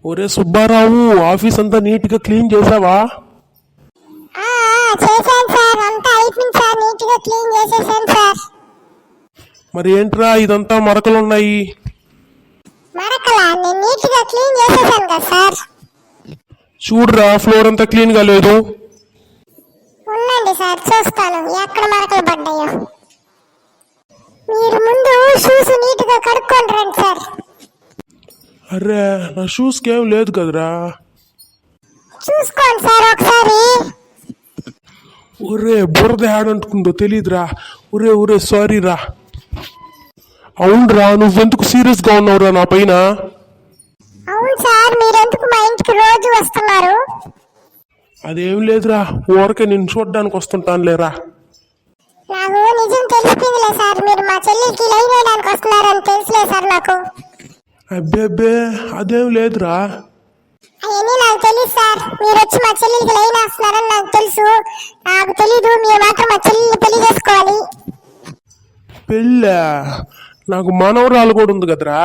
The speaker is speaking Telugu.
ఒరే సుబ్బారావు, ఆఫీస్ అంతా నీట్గా క్లీన్ చేసావా? చేశాను సార్, అంతా అయిపోయింది సార్, నీట్గా క్లీన్ చేసేసాను సార్. మరి ఏంట్రా ఇదంతా మరకలున్నాయి? మరకలా? నేను నీట్గా క్లీన్ చేసేసాను కదా సార్. చూడరా, ఫ్లోర్ అంతా క్లీన్గా లేదు. ఉండండి సార్, చూస్తాను ఎక్కడ మరకలు పడ్డాయో. మీరు ముందు షూస్ నీట్గా కడుక్కొని రండి సార్. అరే, నా షూస్కి ఏం లేదు కదరా. చూసుకోండి సార్ ఒకసారి. ఒరే, బురద ఏడంటుకుందో తెలీదురా. ఒరే సారీ రా. అవునరా, నువ్వెందుకు సీరియస్గా ఉన్నావురా నా పైన? అవును సార్, మీరెందుకు మా ఇంటికి రోజు వస్తున్నారు? అదేం లేదురా, ఊరకే నిన్ను చూడడానికి వస్తుంటాను లేరా. నాకు నిజం తెలిసిందిలే సార్, మీరు మా చెల్లికి లైన్ వేయడానికి వస్తున్నారని తెలుసులే సార్ నాకు. అబ్బే అదేం లేదురా. అవన్నీ నాకు తెలుసు సార్, మీరు వచ్చి మా చెల్లికి లైన్ వేస్తున్నారని నాకు తెలుసు. నాకు తెలీదు, మీరు మాత్రం మా చెల్లిని పెళ్లి చేసుకోవాలి. పెళ్ళా? నాకు మనవరాలు కూడా ఉంది కదరా.